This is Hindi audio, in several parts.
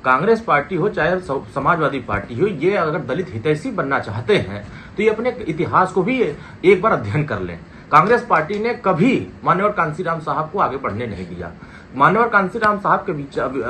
कांग्रेस पार्टी हो चाहे समाजवादी पार्टी हो, ये अगर दलित हितैषी बनना चाहते हैं तो ये अपने इतिहास को भी एक बार अध्ययन कर लें। कांग्रेस पार्टी ने कभी मान्यवर कांशीराम साहब को आगे बढ़ने नहीं दिया। मान्यवर कांशीराम साहब के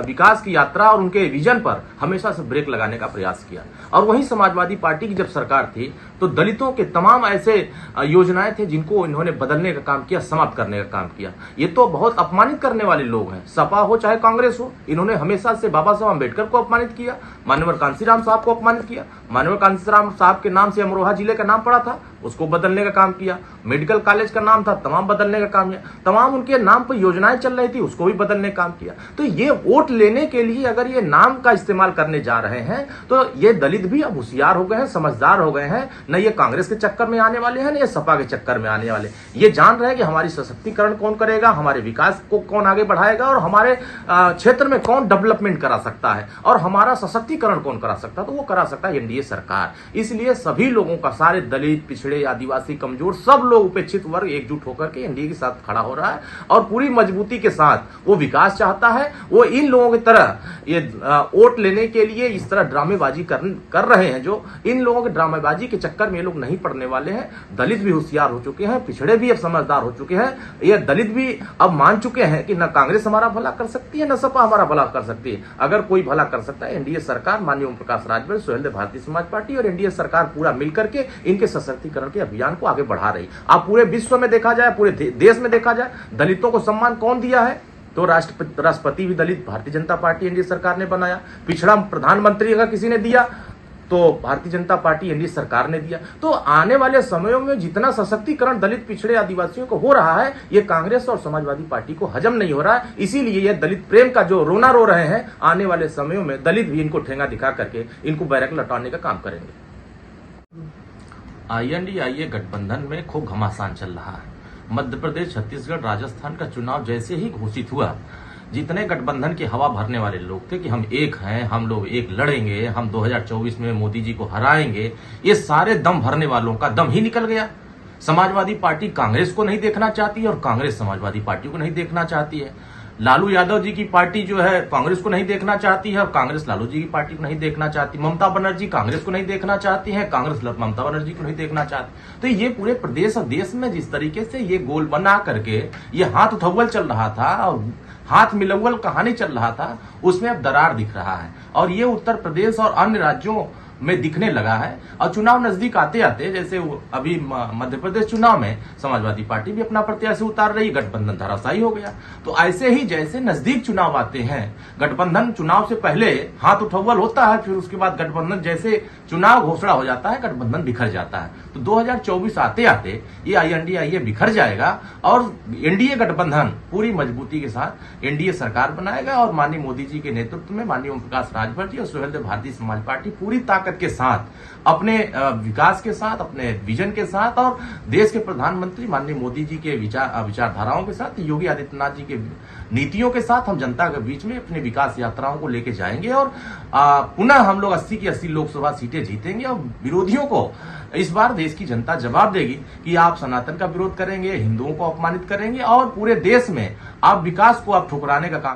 विकास की यात्रा और उनके विजन पर हमेशा से ब्रेक लगाने का प्रयास किया। और वहीं समाजवादी पार्टी की जब सरकार थी तो दलितों के तमाम ऐसे योजनाएं थे जिनको इन्होंने बदलने का काम किया, समाप्त करने का काम किया। ये तो बहुत अपमानित करने वाले लोग हैं, सपा हो चाहे कांग्रेस हो। इन्होंने हमेशा से बाबा साहब अम्बेडकर को अपमानित किया, मान्यवर कांशीराम साहब को अपमानित किया। मान्यवर कांशीराम साहब के नाम से अमरोहा जिले का नाम पड़ा था, उसको बदलने का काम किया। मेडिकल कॉलेज का नाम था, तमाम बदलने का काम किया। तमाम उनके नाम पर योजनाएं चल रही थी, उसको भी बदलने का काम किया। तो ये वोट लेने के लिए अगर ये नाम का इस्तेमाल करने जा रहे हैं तो ये दलित भी अब होशियार हो गए हैं, समझदार हो गए हैं। न ये कांग्रेस के चक्कर में आने वाले हैं, न ये सपा के चक्कर में आने वाले। ये जान रहे हैं कि हमारी सशक्तिकरण कौन करेगा, हमारे विकास को कौन आगे बढ़ाएगा और हमारे क्षेत्र में कौन डेवलपमेंट करा सकता है और हमारा सशक्तिकरण कौन करा सकता है। तो वो करा सकता है एनडीए सरकार। इसलिए सभी लोगों का, सारे दलित, पिछड़े, आदिवासी, कमजोर, सब लोग, उपेक्षित वर्ग एकजुट होकर के एनडीए के साथ खड़ा हो रहा है और पूरी मजबूती के साथ वो विकास चाहता है। वो इन लोगों की तरह ये वोट लेने के लिए इस तरह ड्रामेबाजी कर रहे हैं, जो इन लोगों के ड्रामेबाजी के चक्कर में ये लोग नहीं पड़ने वाले हैं। दलित भी होशियार हो चुके हैं, पिछड़े भी अब समझदार हो चुके हैं। ये दलित भी अब मान चुके हैं कि न कांग्रेस हमारा भला कर सकती है, न सपा हमारा भला कर सकती है। अगर कोई भला कर सकता है एनडीए सरकार, माननीय ओम प्रकाश राजभर, सुहेलदेव भारतीय समाज पार्टी और एनडीए सरकार पूरा मिलकर के इनके सशक्तिकरण के अभियान को आगे बढ़ा रही। आप पूरे विश्व में देखा जाए, पूरे देश में देखा जाए, दलितों को सम्मान कौन दिया है? तो राष्ट्रपति भी दलित भारतीय जनता पार्टी एनडीए सरकार ने बनाया। पिछड़ा प्रधानमंत्री अगर किसी ने दिया तो भारतीय जनता पार्टी एनडीए सरकार ने दिया। तो आने वाले समयों में जितना सशक्तिकरण दलित, पिछड़े, आदिवासियों को हो रहा है, ये कांग्रेस और समाजवादी पार्टी को हजम नहीं हो रहा है। इसीलिए ये दलित प्रेम का जो रोना रो रहे हैं, आने वाले समयों में दलित भी इनको ठेंगा दिखा करके इनको बैरक लौटाने का काम करेंगे। INDIA गठबंधन में खूब घमासान चल रहा है। मध्य प्रदेश, छत्तीसगढ़, राजस्थान का चुनाव जैसे ही घोषित हुआ, जितने गठबंधन की हवा भरने वाले लोग थे कि हम एक हैं, हम लोग एक लड़ेंगे, हम 2024 में मोदी जी को हराएंगे, ये सारे दम भरने वालों का दम ही निकल गया। समाजवादी पार्टी कांग्रेस को नहीं देखना चाहती और कांग्रेस समाजवादी पार्टी को नहीं देखना चाहती है। लालू यादव जी की पार्टी जो है कांग्रेस को नहीं देखना चाहती है और कांग्रेस लालू जी की पार्टी को नहीं देखना चाहती। ममता बनर्जी कांग्रेस को नहीं देखना चाहती है, कांग्रेस ममता बनर्जी को नहीं देखना चाहती। तो ये पूरे प्रदेश और देश में जिस तरीके से ये गोल बना करके ये हाथ उठौवल चल रहा था और हाथ मिलौवल कहानी चल रहा था, उसमें अब दरार दिख रहा है और ये उत्तर प्रदेश और अन्य राज्यों में दिखने लगा है। और चुनाव नजदीक आते आते, जैसे अभी मध्य प्रदेश चुनाव में समाजवादी पार्टी भी अपना प्रत्याशी उतार रही, गठबंधन धराशायी हो गया। तो ऐसे ही जैसे नजदीक चुनाव आते हैं, गठबंधन चुनाव से पहले हाथ उठौवल होता है, फिर उसके बाद गठबंधन जैसे चुनाव घोषणा हो जाता है, गठबंधन बिखर जाता है। तो 2024 आते आते ये INDIA बिखर जाएगा और एनडीए गठबंधन पूरी मजबूती के साथ एनडीए सरकार बनाएगा और माननीय मोदी जी के नेतृत्व में माननीय ओम प्रकाश राजभर जी और सुहेलदेव भारतीय समाज पार्टी पूरी ताकत के साथ, अपने विकास के साथ, अपने विजन के साथ और देश के प्रधानमंत्री माननीय मोदी जी के विचारधाराओं के साथ, योगी आदित्यनाथ जी के नीतियों के साथ हम जनता के बीच में अपने विकास यात्राओं को लेके जाएंगे और पुनः हम लोग 80 की 80 लोकसभा सीटें जीतेंगे। और विरोधियों को इस बार देश की जनता जवाब देगी कि आप सनातन का विरोध करेंगे, हिंदुओं को अपमानित करेंगे और पूरे देश में आप विकास को आप ठुकराने का काम